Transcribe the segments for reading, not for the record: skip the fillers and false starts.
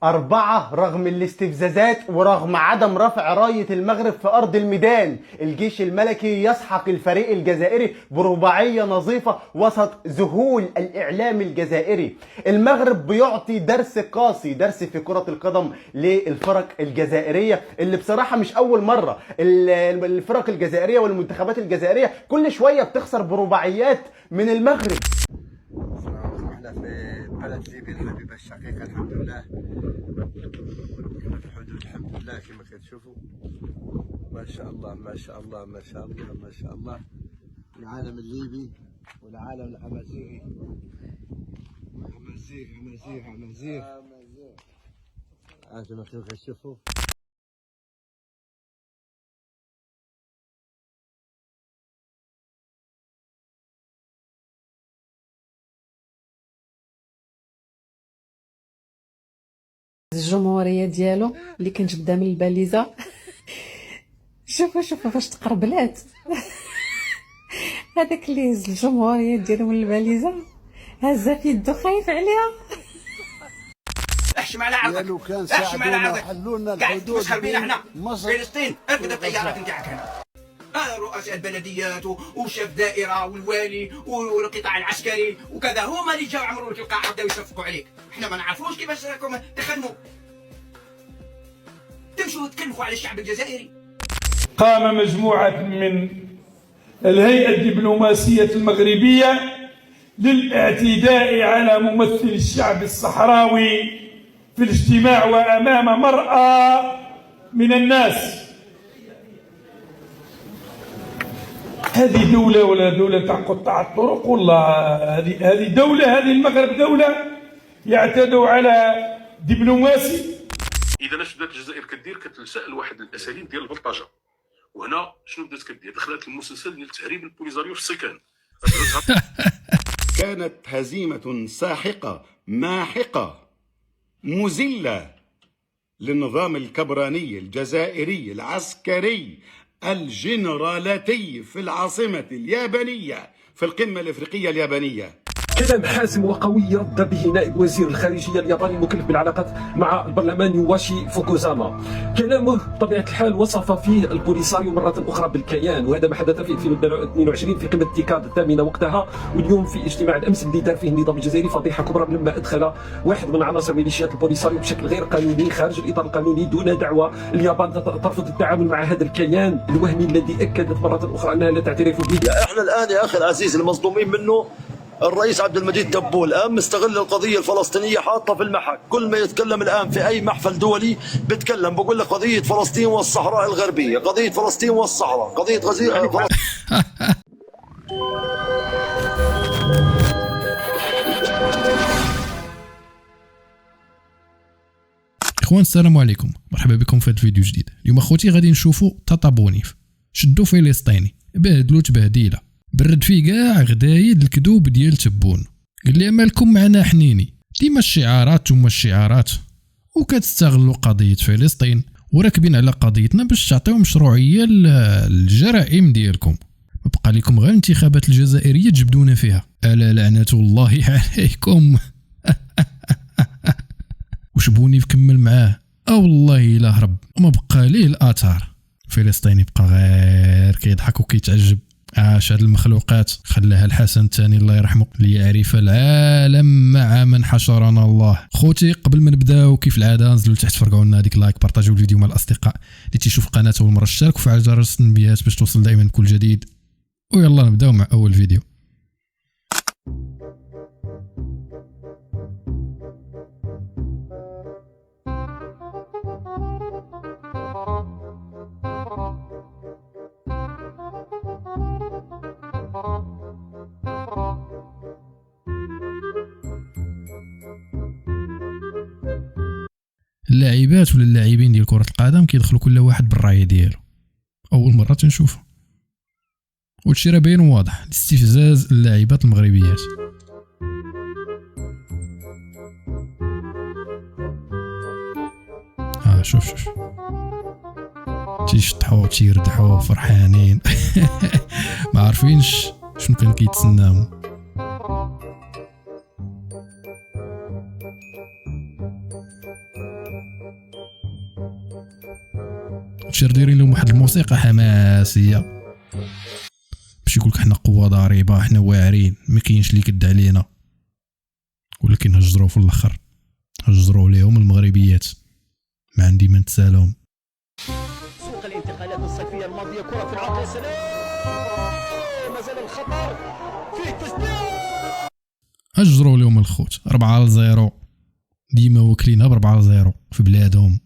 4 رغم الاستفزازات ورغم عدم رفع راية المغرب في أرض الميدان، الجيش الملكي يسحق الفريق الجزائري برباعية نظيفة وسط ذهول الإعلام الجزائري. المغرب بيعطي درس قاسي، درس في كرة القدم للفرق الجزائرية اللي بصراحة مش أول مرة. الفرق الجزائرية والمنتخبات الجزائرية كل شوية بتخسر برباعيات من المغرب. احنا في بلد ليبيا الحبيبه الشقيقه الحمد لله، في الحدود الحمد لله كما كتشوفوا. ما شاء الله ما شاء الله ما شاء الله ما شاء الله. العالم الليبي والعالم الامازيغي، امازيغ كما كتشوفوا. الجمهوريه ديالو اللي كانت قدام الباليزه. شوفوا فاش تقربلات. هذاك اللي هز الجمهوريه ديالو من الباليزه هزها في يدو خايف عليها. احشم على عرضك، احشم على عرضك، قاعد تمسخر بينا احنا فلسطين. اركض الطيارات نتاعك هنا. رؤساء البلديات وشاف دائره والوالي والقطاع العسكري وكذا هما اللي جاوا عمروا لك القاعه بداو يصفقوا عليك. احنا ما نعرفوش كيفاش راكم تخدموا، تمشوا تكلفوا على الشعب الجزائري. قام مجموعة من الهيئة الدبلوماسية المغربية للاعتداء على ممثل الشعب الصحراوي في الاجتماع وأمام مرأى من الناس. هذه دولة ولا دولة تاع قطاع الطرق؟ والله هذه دولة، هذه المغرب دولة يعتدوا على دبلوماسي. اذا اش بدات الجزائر كدير؟ كتلجا لواحد الاساليب ديال البلطجه. وهنا شنو بدات كدير؟ دخلت المسلسل ديال تهريب البوليزاريو في السكان. كانت هزيمة ساحقة ماحقة مذلة للنظام الكبراني الجزائري العسكري الجنرالاتي في العاصمة اليابانية في القمة الإفريقية اليابانية. كلام حاسم وقوي رد به نائب وزير الخارجيه الياباني المكلف بالعلاقات مع البرلمان يواشي فوكوزاما. كلامه بطبيعه الحال وصف فيه البوليساريو مره اخرى بالكيان، وهذا ما حدث في 2022 في قمه تيكاد الثامنه وقتها، واليوم في اجتماع الامس اللي دار فيه النظام الجزائري فضيحه كبرى لما ادخل واحد من عناصر ميليشيات البوليساريو بشكل غير قانوني خارج الاطار القانوني دون دعوه. اليابان ترفض التعامل مع هذا الكيان الوهمي الذي اكدت مره اخرى انها لا تعترف به. احنا الان يا اخي العزيز المصدومين منه الرئيس عبد المجيد تبون. الان مستغل القضيه الفلسطينيه حاطه في المحك، كل ما يتكلم الان في اي محفل دولي بيتكلم بقول لك قضيه فلسطين والصحراء الغربيه، قضيه فلسطين والصحراء، قضيه غزيره. اخوان السلام عليكم، مرحبا بكم في هذا الفيديو جديد. اليوم اخوتي غادي نشوفوا تاتا بونيف شدوا فلسطيني بهدلو تبهديله برد فيه كاع غدايد الكذوب ديال تبون. قال لي مالكم معنا حنيني، ديما الشعارات ثم الشعارات، وكتستغلوا قضيه فلسطين وراكبين على قضيتنا باش تعطيو مشروعيه للجرائم ديالكم. ما بقى لكم غير الانتخابات الجزائريه تجبدونا فيها. الا لعنه الله عليكم. وشبوني كمل معاه والله الا هرب وما بقى ليه الاثار. فلسطيني بقى غير كيضحك وكيتعجب. عاش هاد المخلوقات خلاها الحسن الثاني الله يرحمه ليعرف العالم مع من حشرنا الله. خوتي قبل ما نبداو كيف العاده نزلوا لتحت فرقعوا لنا هذيك لايك، بارطاجيو الفيديو مع الاصدقاء اللي تيشوف القناه اول مره، اشتركوا وفعل جرس التنبيهات باش توصل دائما كل جديد. ويلا نبداو مع اول فيديو. اللاعبات ولا اللاعبين ديال كرة القدم كيدخلوا كل واحد بالراية ديالو. اول مرة تنشوفه وهادشي راه باين واضح لاستفزاز اللاعبات المغربيات. شوف تيشطحوا تيردحوا فرحانين. ما عارفينش شنو كان كيتسناهم. شير دايرين لهم واحد الموسيقى حماسيه باش يقولك حنا قوه ضاربه، حنا واعرين، ما كاينش اللي يكد علينا، ولكن هجروا في الاخر، هجروا ليهم المغربيات، ما عندي ما نتسالهم. سوق الانتقالات الصيفيه الماضيه كره في العرض السلام، ما زال الخطر فيه تسديد، هجروا لهم الخوت 4-0، ديما واكلينها ب4-0 في بلادهم.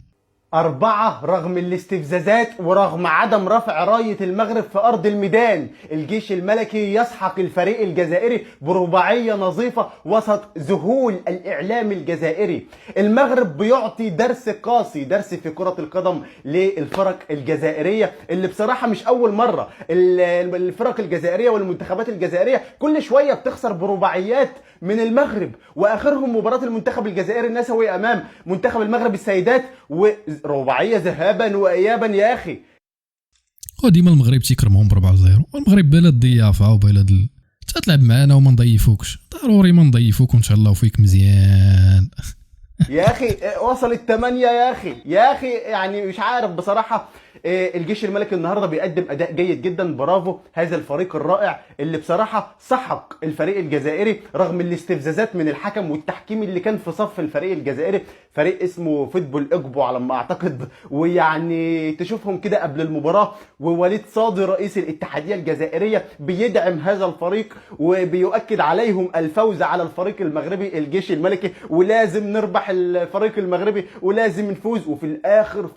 4 رغم الاستفزازات ورغم عدم رفع راية المغرب في أرض الميدان، الجيش الملكي يسحق الفريق الجزائري برباعية نظيفة وسط ذهول الإعلام الجزائري. المغرب بيعطي درس قاسي، درس في كرة القدم للفرق الجزائرية اللي بصراحة مش أول مرة. الفرق الجزائرية والمنتخبات الجزائرية كل شوية بتخسر برباعيات من المغرب، وآخرهم مباراة المنتخب الجزائري النسوي أمام منتخب المغرب السيدات، ورباعية ذهابا وإيابا يا أخي. وديما المغرب تيكرمهم ب4-0، والمغرب بلد ضيافة وبلد تلعب معانا وما نضيفوكش، ضروري ما نضيفوك ونتهلاو فيك مزيان. يا أخي وصلت 8 يا أخي يعني مش عارف بصراحة. الجيش الملكي النهارده بيقدم اداء جيد جدا، برافو هذا الفريق الرائع اللي بصراحه سحق الفريق الجزائري رغم الاستفزازات من الحكم والتحكيم اللي كان في صف الفريق الجزائري، فريق اسمه فوتبول اجبو على ما اعتقد. ويعني تشوفهم كده قبل المباراه ووليد صادي رئيس الاتحاديه الجزائريه بيدعم هذا الفريق وبيؤكد عليهم الفوز على الفريق المغربي الجيش الملكي، ولازم نربح الفريق المغربي ولازم نفوز. وفي الاخر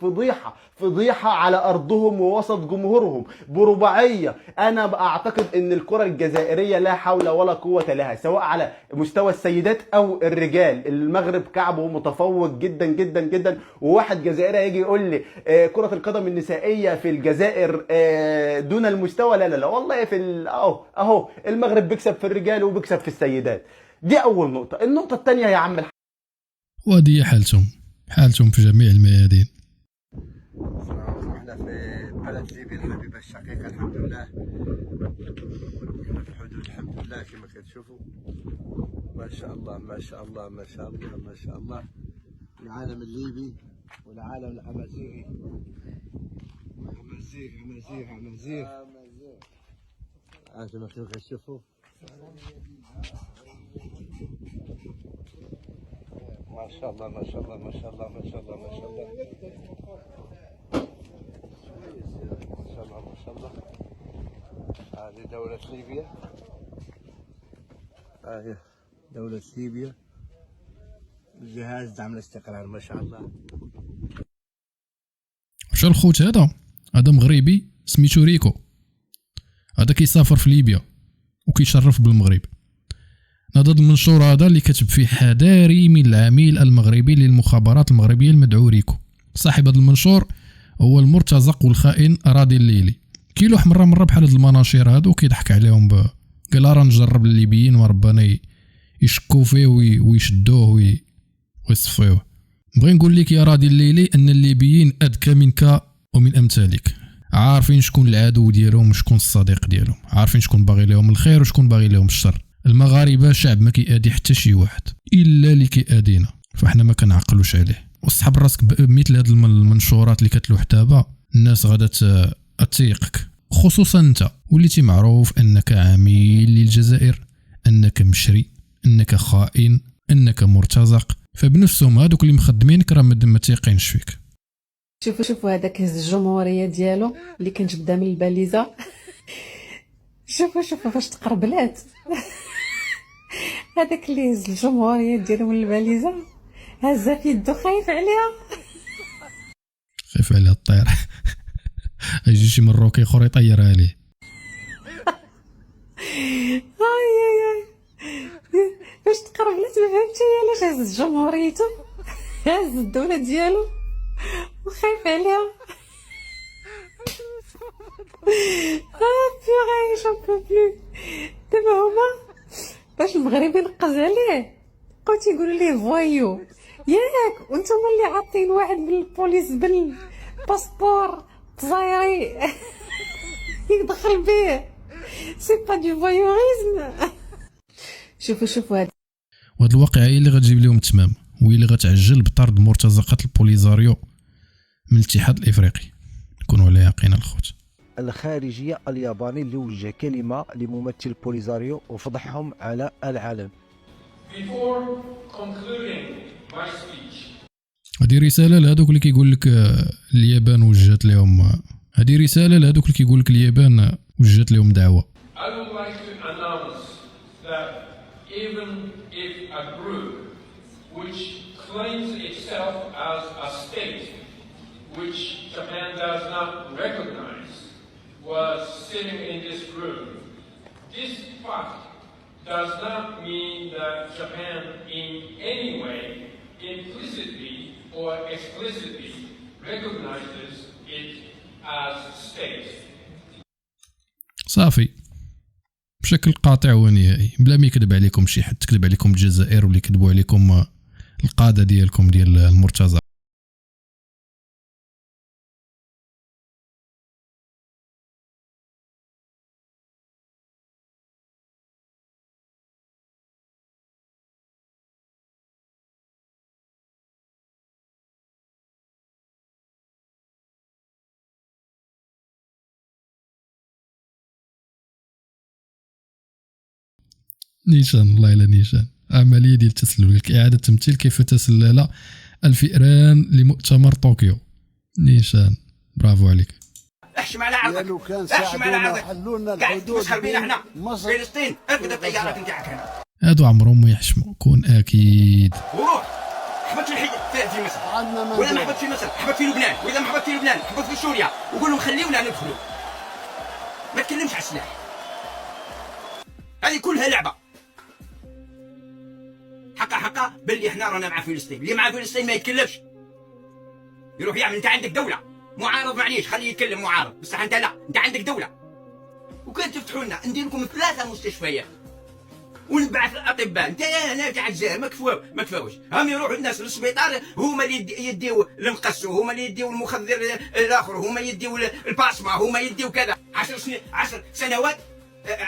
فضيحه على ارضهم ووسط جمهورهم برباعيه. انا اعتقد ان الكره الجزائريه لا حول ولا قوه لها سواء على مستوى السيدات او الرجال. المغرب كعبه متفوق جدا جدا جدا، وواحد جزائري هيجي يقول لي كره القدم النسائيه في الجزائر دون المستوى، لا والله في اهو المغرب بيكسب في الرجال وبيكسب في السيدات. دي اول نقطه. النقطه الثانيه يا عم ودي حالتهم في جميع الميادين. احنا في بلد ليبيا الحبيبه الشقيقه الحمد لله، في الحدود الحمد لله كما كتشوفوا. ما شاء الله ما شاء الله ما شاء الله ما شاء الله. العالم الليبي والعالم الامازيغي، امازيغ كما كتشوفوا. ما شاء الله ما شاء الله ما شاء الله ما شاء الله ما شاء الله ما شاء الله ما شاء الله. هذه دولة ليبيا، هذه دولة ليبيا، جهاز دعم الاستقرار ما شاء الله. مشى الخوت هذا مغربي سميتو ريكو، هذا كيسافر في ليبيا وكيشرف بالمغرب. هذا المنشور هذا اللي كتب فيه حذاري من العميل المغربي للمخابرات المغربية المدعو ريكو. صاحب هذا المنشور هو المرتزق والخائن راضي الليلي. كيلوح مرة بحال هاد المناشير هادو كيضحك عليهم قال راه نجرب الليبيين وربنا يشكوا فيه ويشدوه ويصفيوه. بغي نقول لك يا راضي الليلي ان الليبيين اذكى منك ومن امثالك، عارفين شكون العدو ديالهم وشكون الصديق ديالهم، عارفين شكون باغي لهم الخير وشكون باغي لهم الشر. المغاربه شعب ما كيأدي حتى شي واحد الا اللي كيأدينا، فاحنا ما كنعقلوش عليه. وسحب راسك بمثل هاد المنشورات اللي كتلوح دابا، الناس غادا تيقك، خصوصا انت وليتي معروف انك عميل للجزائر، انك مشري، انك خائن، انك مرتزق. فبنفسهم هادوك اللي مخدمينك راه ما تيقينش فيك. شوفوا هذاك هز الجمهوريه ديالو اللي كانت قدام الباليزه. شوفوا فاش تقربلات. هذاك اللي هز الجمهوريه ديالو من الباليزه هزها في يدو، خايف عليها الطير. يجي شي مروكي اخر يطيرها ليه. فاش تقربلات ما فهمتش علاش هز جمهوريته، هز الدوله ديالو وخايف عليها. بيغي جون بلو. دابا هما باش المغرب ينقز عليه بقاو تيقولوا ليه فوايو ياك، وانتم اللي عاطين واحد بالبوليس بالباسبور تزايري يدخل به. سي با دو فوايوريزم. شوفوا هذا وهاد الواقعه هي اللي غتجيب لهم التمام، وهي اللي غتعجل بطرد مرتزقات البوليزاريو من الاتحاد الافريقي. كونوا على يقين الخوت. الخارجية الياباني اللي وجه كلمة لممثل بوليزاريو وفضحهم على العلن. هذه رسالة لهذوك اللي كيقول لك اليابان وجهت لهم، هذه رسالة لهذوك اللي كيقول لك اليابان وجهت لهم دعوة. I would like to announce that even if a group which claims itself as a state, which Japan does not recognize, was sitting in this room, this fact does not mean that Japan in any way implicitly or explicitly recognizes it as state. صافي بشكل قاطع ونهائي، بلا ما يكذب عليكم شي حد. تكذب عليكم الجزائر واللي كذبوا عليكم القادة ديالكم ديال المرتزقة. نيشان، الله إلا نيشان، عملية ديال التسلل، لك إعادة تمثيل كيف تسلل الفئران لمؤتمر طوكيو. نيشان برافو عليك. احشم على عرضك، احشم على عرضك، قاعد تسخر بينا احنا فلسطين. اركض الطيارات نتاعك هنا. هادو عمرهم ما يحشموا، كون أكيد. وروح حبط في مصر، ولا ما حبط في مصر حبط في لبنان، وإذا ما حبط في لبنان حبط في سوريا، وقول لهم خليونا ندخلوا. ما تكلمش على السلاح، هذه كلها لعبة. حقا باللي احنا رانا مع فلسطين، اللي مع فلسطين ما يتكلمش، يروح يعمل. انت عندك دولة، معارض معليش خليه يتكلم معارض، بصح انت لا، انت عندك دولة. وكان تفتحوا لنا ندير لكم 3 مستشفيات ونبعث الاطباء. انت هنا تاع الجزائر ما كفاوش، هم يروحوا الناس للسبيطار، هما اللي يديو المقص، هما اللي يديو المخدر الاخر، هما يديو الباسما، هما يديو كذا. 10 سنوات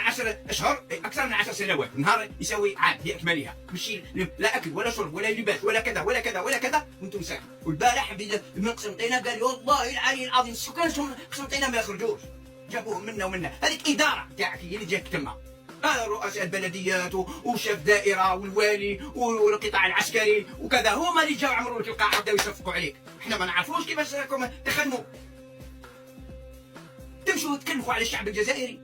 10 اشهر، اكثر من 10 سنوات، نهار يساوي عام باكملها، ماشي لا اكل ولا شرب ولا لباس ولا كذا ولا كذا ولا كذا، وانتم ساكت. والبارح من قسنطينه قال لي والله العلي العظيم السكان قسنطينه ما يخرجوش، جابوهم منا ومنا. هذيك اداره تاعك هي اللي جاك تما. رؤساء البلديات وشاف دائره والوالي والقطاع العسكري وكذا، هما اللي جاوا عمروا لك القاعه بداو يصفقوا عليك. احنا ما نعرفوش كيفاش راكم تخدموا، تمشوا تكلفوا على الشعب الجزائري.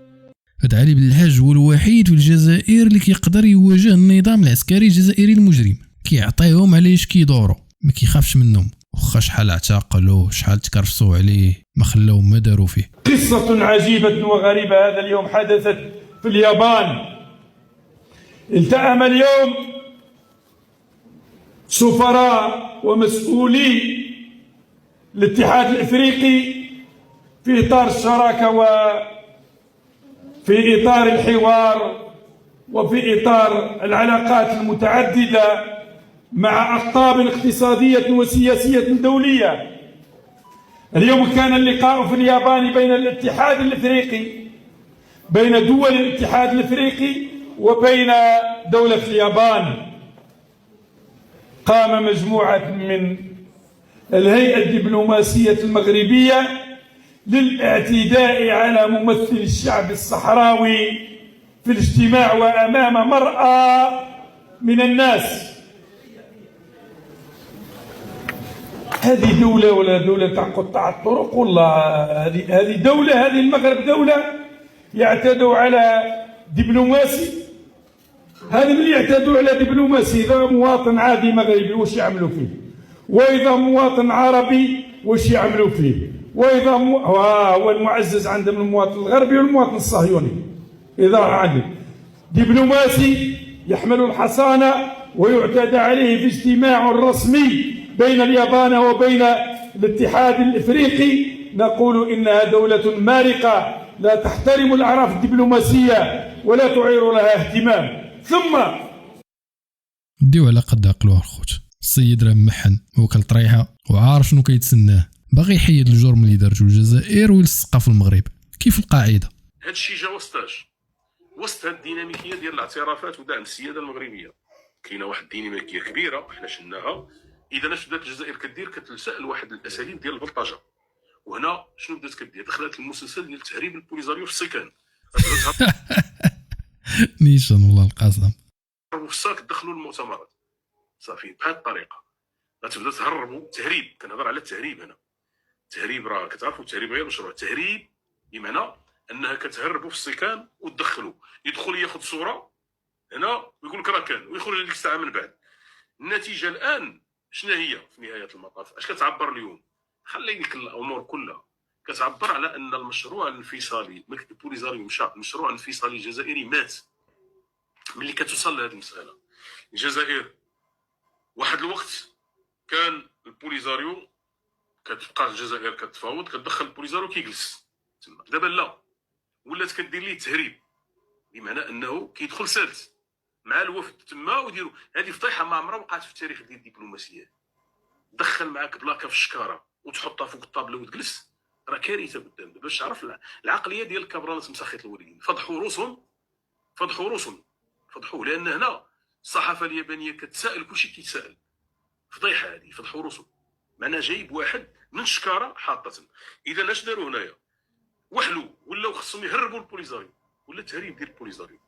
هاد علي بالحاج هو الوحيد في الجزائر اللي كيقدر يواجه النظام العسكري الجزائري المجرم، كيعطيهم علاش كيدوروا، ما كيخافش منهم، واخا شحال اعتقلوه شحال تكرفصوا عليه ما خلاو ما داروا فيه. قصة عجيبة وغريبة هذا اليوم حدثت في اليابان. التأم اليوم سفراء ومسؤولي الاتحاد الافريقي في اطار الشراكه وفي اطار الحوار وفي اطار العلاقات المتعدده مع اقطاب اقتصاديه وسياسيه دوليه. اليوم كان اللقاء في اليابان بين الاتحاد الافريقي، بين دول الاتحاد الافريقي وبين دوله اليابان. قام مجموعه من الهيئه الدبلوماسيه المغربيه للاعتداء على ممثل الشعب الصحراوي في الاجتماع وامام مرأى من الناس. هذه دولة ولا دولة تاع قطاع الطرق؟ والله هذه دولة، هذه المغرب دولة يعتدوا على دبلوماسي. هذا من يعتدوا على دبلوماسي. إذا مواطن عادي مغربي واش يعملوا فيه؟ وإذا مواطن عربي واش يعملوا فيه؟ وإذا هو المعزز عندهم المواطن الغربي والمواطن الصهيوني. إذا عندك دبلوماسي يحمل الحصانة ويعتدى عليه في اجتماع رسمي بين اليابان وبين الاتحاد الافريقي، نقول انها دولة مارقة لا تحترم الاعراف الدبلوماسية ولا تعير لها اهتمام. ثم ديو على قد عقلوه الخوت. السيد راه محن وكل طريحة وعارف شنو كيتسناه، باغي يحيد الجرم اللي دارته الجزائر ويلصقها في المغرب كيف القاعدة. هذا الشيء جا وسط هذه الديناميكيه ديال الاعترافات ودعم السياده المغربيه. كاينه واحد الديناميكيه كبيره وحنا شناها. اذا اش بدات الجزائر كدير كتلسأ لواحد الاساليب ديال البلطجه، وهنا شنو بدات كدير؟ دخلت المسلسل ديال تهريب البوليزاريو في السكان. نيشان والله القسم. هربوا في الساك دخلوا المؤتمرات صافي بهذه الطريقه. غتبدا تهربوا تهريب، كنهضر على التهريب هنا. التهريب راه كتعرفوا التهريب غير مشروع. تهريب بمعنى انها كتهربوا في السكان وتدخلوا، يدخل ياخذ صوره هنا ويقول لك راه كان ويخرج لك ساعه من بعد. النتيجه الان شنو هي في نهايه المطاف؟ اش كتعبر اليوم؟ خلي ديك الامور كلها كتعبر على ان المشروع الانفصالي البوليزاريو مشى مشروع انفصالي جزائري مات. ملي كتوصل لهذه المساله، الجزائر واحد الوقت كان البوليزاريو كتبقى الجزائر كتفاوض كتدخل البوليزاريو كيجلس تما. دابا لا، ولات كدير ليه تهريب، بمعنى انه كيدخل سالت مع الوفد تما ويديروا. هذه فضيحه ما عمرها وقعت في التاريخ ديال الدبلوماسيه. دخل معاك بلاكه في الشكاره وتحطها فوق الطابله وتجلس، راه كارثه قدام. باش تعرف العقليه ديال الكبرانات مسخيط الوالدين. فضحوا روسهم، فضحوه، لان هنا الصحافه اليابانيه كتسائل كلشي كيتسائل. فضيحه هذه، فضحوا روسهم. معناها جايب واحد من شكاره حاطه. اذا اش داروا هنايا؟ وحلوا ولاو خصهم يهربوا البوليزاريو، ولا التهريب ديال البوليزاريو.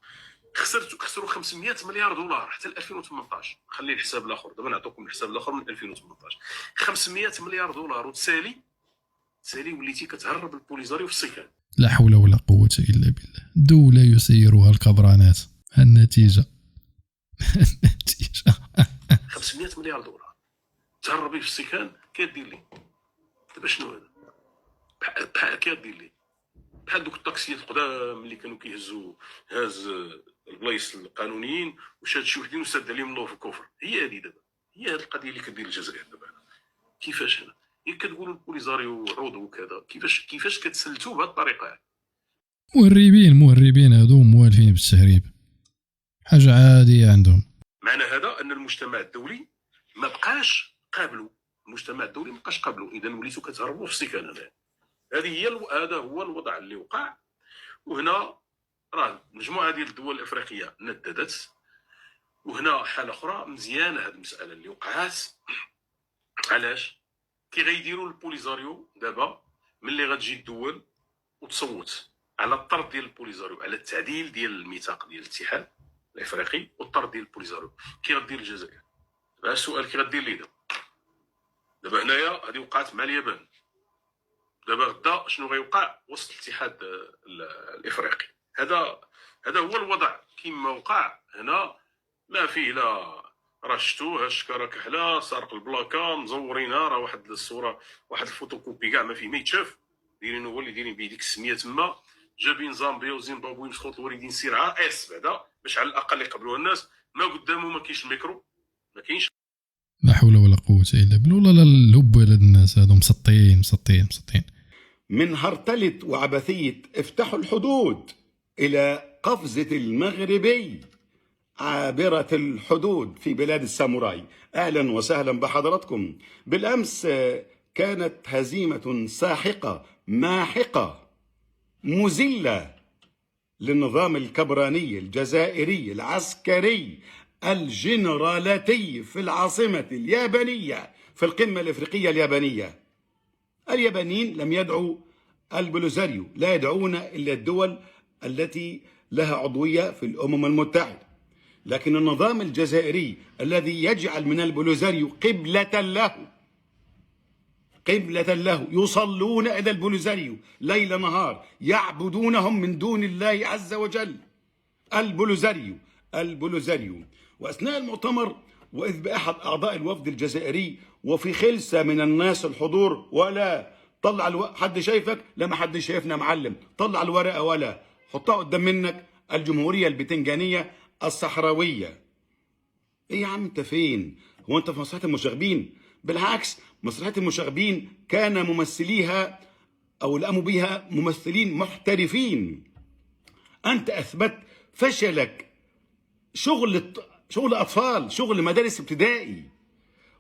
خسروا 500 مليار دولار حتى ل 2018. خلي الحساب الاخر، دابا نعطيكم الحساب الاخر من 2018. 500 مليار دولار وتسالي وليتي كتهرب البوليزاريو في السكان. لا حول ولا قوة إلا بالله. دولة يسيرها الكبرانات. النتيجة 500 مليار دولار تهربي في السكان، كدير لي دابا شنو هذا؟ بحال كدير لي بحال دوك الطاكسيات القدام اللي كانوا كيهزوا هاز البلايص القانونيين وشاد شي وحدين وساد عليهم الله في الكفر. هي هذه دابا، هي هذه القضيه اللي كدير الجزائر دابا. كيفاش هنا كتقولوا البوليزاريو عضو وكذا، كيفاش كتسلتوا بهذه الطريقه؟ مهربين هذو موالفين بالتهريب، حاجه عاديه عندهم. معنى هذا ان المجتمع الدولي ما بقاش قابلوا، اذا وليتوا كتهربوا في السكان. هذا هو الوضع اللي وقع. وهنا راه مجموعه ديال الدول الافريقيه نددت، وهنا حاله اخرى مزيانه هذه المساله اللي وقعات. علاش كي غيديروا البوليزاريو دابا؟ ملي غتجي الدول وتصوت على الطرد ديال البوليزاريو، على التعديل ديال الميثاق ديال الاتحاد الافريقي والطرد ديال البوليزاريو، كي غدير الجزائر؟ هذا السؤال كي غدير لي دابا هنايا. هذه وقعت مع اليابان، دابا غدا شنو غيوقع وسط الاتحاد الافريقي؟ هذا هو الوضع كما وقع هنا. ما فيه لا راه شفتوه الشكاره كحله سارق البلاكه مزورينها، راه واحد الصوره واحد الفوتوكوبي كاع ما فيه ما يتشاف، دايرين هو اللي دايرين بيديك السميه تما. جابين زامبيا وزيمبابوي مسخوط الوالدين سير اس بعدا باش على الاقل يقبلوها الناس. ما قدامه ما كاينش الميكرو، ما كاينش. لا حول ولا قوة الا بالله. والله الهب على الناس هذو مسطين. من هرتلة وعبثية افتحوا الحدود إلى قفزة المغربي عابرة الحدود في بلاد الساموراي. أهلا وسهلا بحضراتكم. بالأمس كانت هزيمة ساحقة ماحقة مذلة للنظام الكبراني الجزائري العسكري الجنرالاتي في العاصمة اليابانية في القمة الإفريقية اليابانية. اليابانيين لم يدعوا البوليزاريو، لا يدعون إلا الدول التي لها عضوية في الأمم المتحدة، لكن النظام الجزائري الذي يجعل من البوليزاريو قبلة له يصلون إلى البوليزاريو ليل نهار، يعبدونهم من دون الله عز وجل. البوليزاريو. وأثناء المؤتمر وإذ بأحد أعضاء الوفد الجزائري وفي خلسة من الناس الحضور، ولا طلع حد شايفك؟ لا، ما حد شايفنا معلم. طلع الورقة ولا حطها قدام منك. الجمهورية البتنجانية الصحراوية. ايه يا عم انت فين؟ هو انت في مسرحية المشاغبين؟ بالعكس، مسرحية المشاغبين كان ممثليها او اللي قاموا بيها ممثلين محترفين. انت اثبت فشلك. شغل اطفال، شغل مدارس ابتدائي.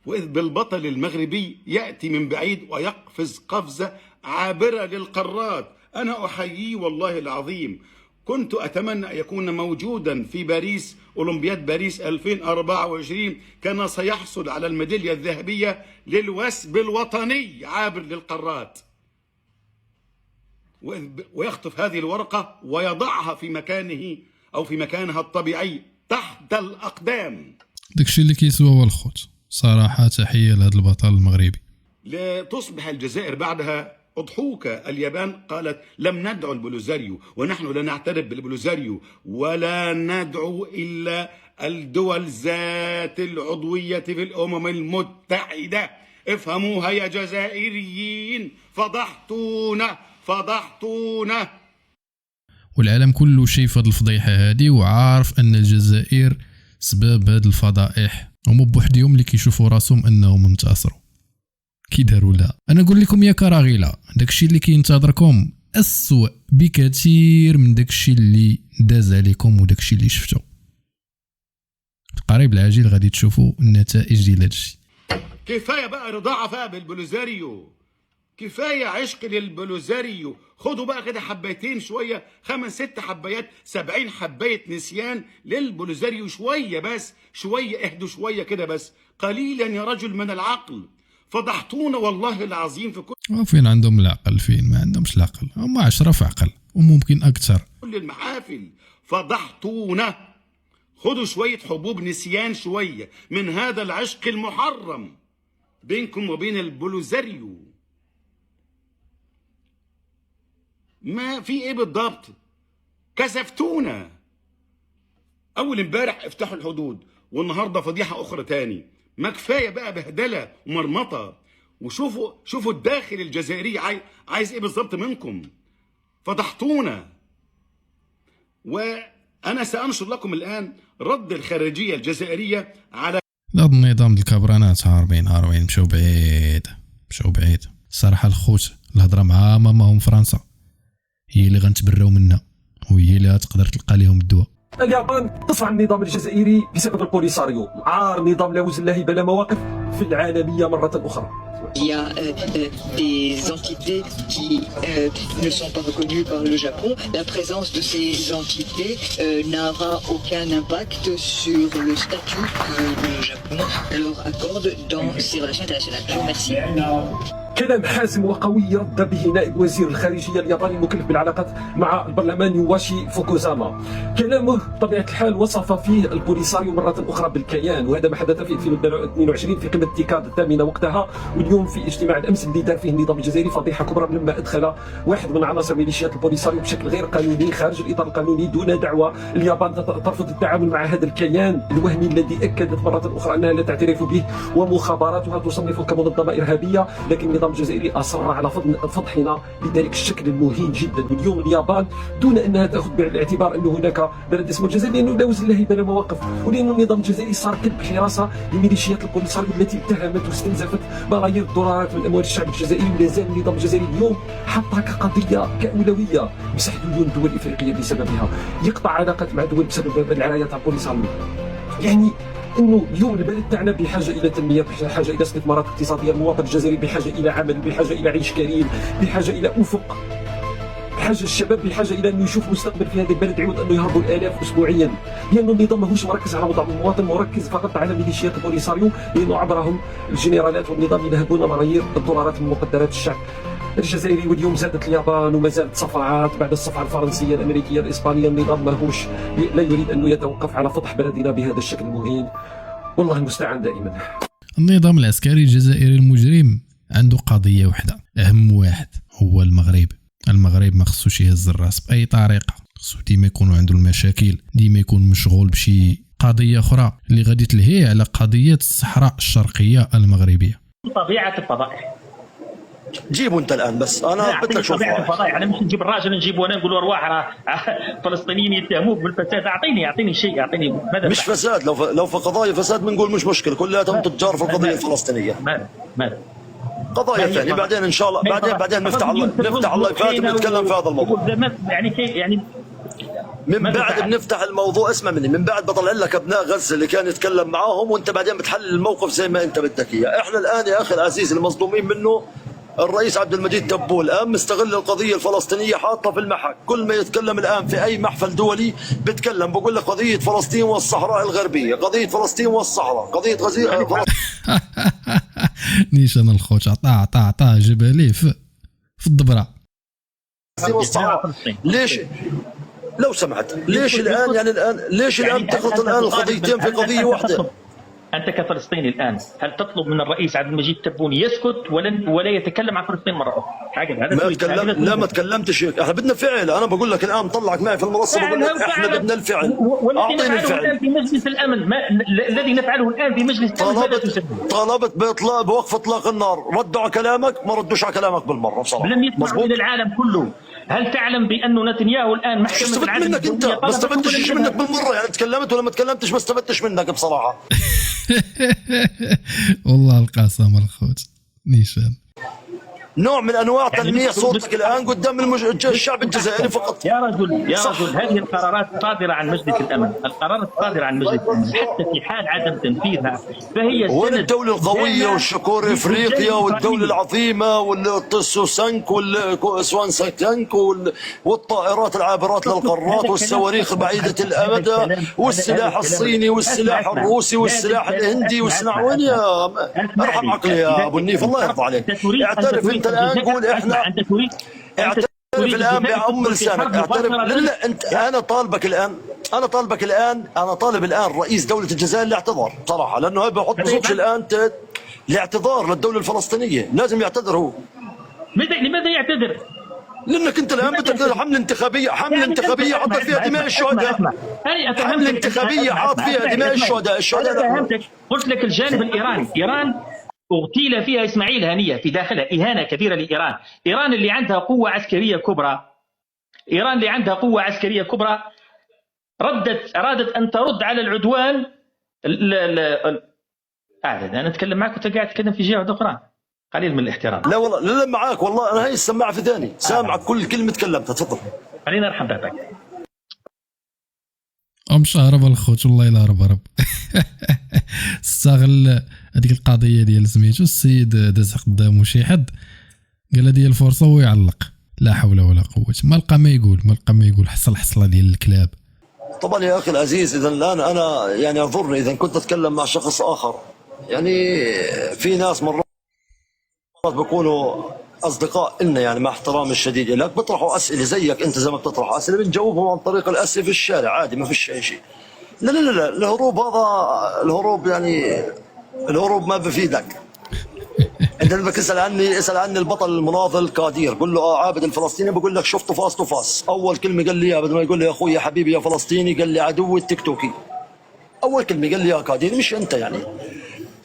واذ بالبطل المغربي ياتي من بعيد ويقفز قفزة عابرة للقارات. انا احييه والله العظيم. كنت أتمنى أن يكون موجودا في باريس، أولمبياد باريس 2024. كان سيحصل على الميدالية الذهبية للوثب الوطني عابر للقارات. ويخطف هذه الورقة ويضعها في مكانه أو في مكانها الطبيعي تحت الأقدام. داكشي اللي كيسوى هو الخوت. صراحة تحية لهذا البطل المغربي. لتصبح الجزائر بعدها أضحوكة. اليابان قالت لم ندعو البوليساريو، ونحن لا نعترف بالبوليساريو ولا ندعو إلا الدول ذات العضوية في الأمم المتحدة. افهموها يا جزائريين، فضحتونا فضحتونا. والعالم كله شايف هاد الفضيحة هادي وعارف أن الجزائر سبب هاد الفضائح، هما بوحدهم اللي كيشوفوا راسهم أنهم انتصروا. كي داروا لا، أنا نقول لكم يا كراغيلة، داكشي اللي كينتظركم أسوأ بكثير من داكشي اللي داز عليكم وداكشي اللي شفتو. قريب العاجل غادي تشوفوا النتائج ديال هادشي. كفاية بقى رضاعة بقى بالبوليساريو، كفاية عشق للبوليساريو. خدوا بقى كده حبايتين شوية، 5-6 حبايات، 70 حباية نسيان للبوليساريو. شوية بس، شوية اهدوا شوية كده بس، قليلا يا رجل من العقل. فضحتونا والله العظيم في فين عندهم العقل؟ فين ما عندهمش العقل، هم 10 في عقل وممكن أكثر. كل المحافل فضحتونا. خدوا شوية حبوب نسيان، شوية من هذا العشق المحرم بينكم وبين البوليساريو. ما في ايه بالضبط؟ كسفتونا. اول امبارح افتحوا الحدود، والنهارده فضيحه اخرى تاني. ما كفايه بقى بهدله ومرمطه. وشوفوا الداخل الجزائري عايز ايه بالضبط منكم. فضحتونا. وانا سانشر لكم الان رد الخارجيه الجزائريه على هذا النظام الكبرانات. هاربين مشاو بعيد. الصراحه الخوت الهضره مع ماماهم فرنسا هي اللي غنتبراو منها، وهي اللي تقدر تلقى لهم الدواء. اليابان تصفع النظام الجزائري بسبب البوليساريو، عار نظام لا وزن له بلا مواقف في العالمية مرة أخرى. Il y a des entités qui ne sont pas reconnues par le Japon. La présence de ces entités n'aura aucun impact sur le statut que le Japon leur accorde dans ses relations internationales. Je vous remercie. كلام حازم وقوي يرد به نائب وزير الخارجية الياباني المكلف بالعلاقات مع البرلمان يواشي فوكوزاما. كلامه بطبيعة الحال وصف فيه البوليساريو مرة أخرى بالكيان، وهذا ما حدث في 2022 في قمة تيكاد الثامنة وقتها. واليوم في اجتماع الأمس اللي دار فيه النظام الجزائري فضيحة كبرى لما أدخل واحد من عناصر ميليشيات البوليساريو بشكل غير قانوني خارج الإطار القانوني دون دعوة. اليابان ترفض التعامل مع هذا الكيان الوهمي الذي أكدت مرة أخرى أنها لا تعترف به، ومخابراتها تصنفه كمنظمة إرهابية. لكن النظام الجزائري أصر على فضحنا بذلك الشكل المهين جدا. واليوم اليابان دون أنها تأخذ بعين الاعتبار أن هناك بلد اسمه الجزائر، لأنه لا وزن له بلا مواقف، ولأن النظام الجزائري صار كلب حراسة لميليشيات البوليساريو التي اتهمت واستنزفت ملايير الدولارات من أموال الشعب الجزائري. ولا زال النظام الجزائري اليوم حطها كقضية كأولوية مسح مليون الدول الإفريقية بسببها، يقطع علاقات مع دول بسبب العناية تاع البوليساريو. يعني انه اليوم البلد تاعنا بحاجه الى تنميه، بحاجه الى استثمارات اقتصاديه، المواطن الجزائري بحاجه الى عمل، بحاجه الى عيش كريم، بحاجه الى افق، بحاجه الشباب بحاجه الى انه يشوف مستقبل في هذا البلد عوض انه يهربوا الالاف اسبوعيا. لانه النظام ماهوش مركز على موضوع المواطن، مركز فقط على ميليشيات البوليساريو، لانه عبرهم الجنرالات والنظام ينهبون ملايير الدولارات من مقدرات الشعب الجزائري. واليوم زادت اليابان وما زالت صفعات بعد الصفعه الفرنسيه الامريكيه الاسبانيه. النظام ماهوش لا يريد انه يتوقف على فضح بلدنا بهذا الشكل المهين، والله المستعان دائما. النظام العسكري الجزائري المجرم عنده قضيه واحده، اهم واحد هو المغرب ما خصوش يهز الراس باي طريقه، خصو ديما يكونوا عنده المشاكل، ديما يكون مشغول بشي قضيه اخرى اللي غادي تلهي على قضيه الصحراء الشرقيه المغربيه. طبيعه الفضائح جيبوا انت الان بس انا قلت لك شوف طبيعه الفضائح. انا مش نجيب الراجل نجيبه انا نقول له ارواح راه فلسطينيين يتهموك بالفساد. اعطيني شيء، اعطيني ماذا مش فساد. لو في قضايا فساد بنقول مش مشكله، كلها تجار في القضيه الفلسطينيه. ماذا قضايا ثانيه بعدين ان شاء الله، بعدين نفتح اللايفات ونتكلم في هذا الموضوع. يعني كيف يعني من بعد بنفتح الموضوع، اسمع مني، من بعد بطلع لك ابناء غزه اللي كان يتكلم معاهم، وانت بعدين بتحلل الموقف زي ما انت بدك اياه. احنا الان يا اخي العزيز المظلومين منه الرئيس عبد المجيد تبول الان مستغل القضيه الفلسطينيه، حاطها في المحك. كل ما يتكلم الان في اي محفل دولي بيتكلم بقول لك قضيه فلسطين والصحراء الغربيه، قضيه فلسطين والصحراء، قضيه غزه. نيشان الخوت عطاه جباليه في الضبره. والصحراء. ليش لو سمحت ليش الان يعني الان ليش الان تخلط الان القضيتين في قضيه واحده؟ أنت كفلسطيني الآن هل تطلب من الرئيس عبد المجيد تبوني يسكت ولا يتكلم عن فلسطين مرة أخرى؟ لا ما تكلمتش هيك، احنا بدنا فعل. أنا بقول لك الآن طلعك معي في المنصة بقول لك احنا بدنا الفعل. أعطيني الفعل في مجلس الأمن الذي نفعله الآن في مجلس الأمن. طالبت بوقف إطلاق النار، ردوا على كلامك ما ردوش على كلامك بالمرة بصراحة. لم يسمعوا من العالم كله. هل تعلم بأن نتنياهو الآن محكمة استفدت منك انت؟ ما استفدتش شيء منك بالمره، يعني تكلمت ولا ما تكلمتش ما استفدتش منك بصراحه. والله القسم الخوت نيشان نوع من انواع تنميه صوتك الان قدام الشعب الجزائري فقط. يا رجل هذه القرارات صادره عن مجلس الامن، القرارات صادره عن مجلس الامن حتى في حال عدم تنفيذها فهي وين الدوله القويه والشكور افريقيا والدوله العظيمه والطسو سانك والسوان سانك والطائرات العابرات للقارات والصواريخ بعيده الامد والسلاح الصيني والسلاح الروسي والسلاح الهندي والسلاح وين يا ارحم عقلي يا ابو النيف الله يرضى عليك. اعترف انت الان قول احنا اعترف الان بأم لسانك اعترف. لا انت انا طالب الان رئيس دوله الجزائر الاعتذار صراحه، لانه هي بحط بصوتش الان الاعتذار للدوله الفلسطينيه، لازم يعتذر هو. لماذا يعتذر؟ لانك انت الان بدك حمله انتخابيه حط فيها دماء الشهداء. حمله انتخابيه حاط فيها دماء الشهداء. قلت لك الجانب الايراني، ايران اغتيل فيها اسماعيل هنيه في داخلها اهانه كبيره لايران، ايران اللي عندها قوه عسكريه كبرى، ارادت ان ترد على العدوان. انا اتكلم معك وانت قاعد تتكلم في جهه اخرى، قليل من الاحترام. لا والله لا معاك والله، انا هاي السماعه في ذاني سامعك كل كلمه تكلمتها. تفضل. خلينا نرحب بك. مش هرب الخوت والله الا هرب استغل هذيك القضيه ديال سميتو السيد داز قدامه شي حد قال له ديال الفرصه ويعلق. لا حول ولا قوه، ما لقى ما يقول حصله ديال الكلاب. طبعا يا اخي العزيز، اذا الان انا يعني اعذرني اذا كنت اتكلم مع شخص اخر، يعني في ناس مرات بيكونوا اصدقاء لنا يعني مع احترامي الشديد لك، بيطرحوا اسئله زيك انت زي ما بتطرح اسئله بنجاوبهم عن طريق الاسئله في الشارع عادي ما فيش اي شيء. لا الهروب يعني الهروب ما بفيدك. انت بدك اسال عني البطل المناضل كادير، قول له عابد الفلسطيني، بقول لك شفته فاس تو فاس. اول كلمه قال لي اياها بدل ما يقول لي يا اخوي يا حبيبي يا فلسطيني، قال لي عدوي التيك توكي. اول كلمه قال لي يا كادير، مش انت يعني.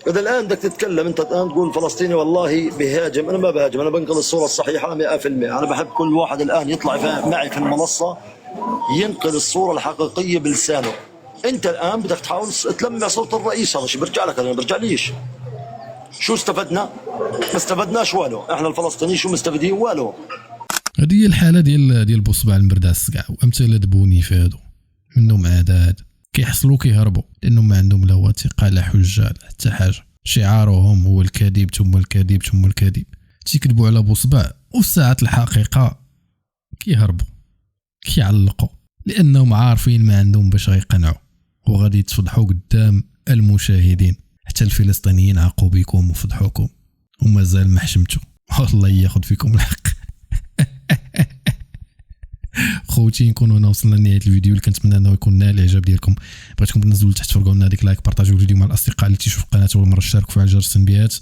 إذا الآن بدك تتكلم أنت الآن تقول فلسطيني والله بهاجم، أنا ما بهاجم، أنا بنقل الصورة الصحيحة 100%. أنا بحب كل واحد الآن يطلع معي في المنصة ينقل الصورة الحقيقية بلسانه. أنت الآن بدك تحاول تلمع صورة الرئيس، هذا شيء برجع لك، أنا برجع ليش. شو استفدنا؟ ما استفدناش والو، إحنا الفلسطينيين شو مستفيدين والو. هذه هي الحالة ديال بوصبع المرداس كاع وأمثلة دبوني في هادو، منهم عداد كيحصلوا كيهربوا لانهم ما عندهم لا وثيقه لا حجه لا حتى حاجه. شعارهم هو الكذب ثم الكذب ثم الكذب. تيكذبوا على بوصبع وفي ساعه الحقيقه كيهربوا كيعلقوا لانهم عارفين ما عندهم باش غيقنعوا وغادي يتفضحوا قدام المشاهدين. حتى الفلسطينيين عاقوا بكم وفضحوكم ومازال ما حشمتوا، والله ياخذ فيكم الحق. خوتي نكون هنا وصلنا لنهايه الفيديو اللي كنتمنى انه يكون نال الاعجاب ديالكم. بغيتكم تنزلوا لتحت فرقوا لنا هذيك لايك، بارطاجيو الفيديو مع الاصدقاء اللي تيشوفوا القناه اول مره، اشتركوا في جرس التنبيهات.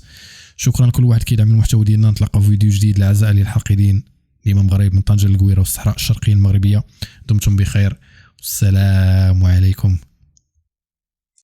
شكرا لكل واحد كيدعم المحتوى ديالنا. نتلاقاو في فيديو جديد. العزاء للحاقدين، الامام غريب من طنجة للقويره والصحراء الشرقيه المغربيه. دمتم بخير والسلام عليكم.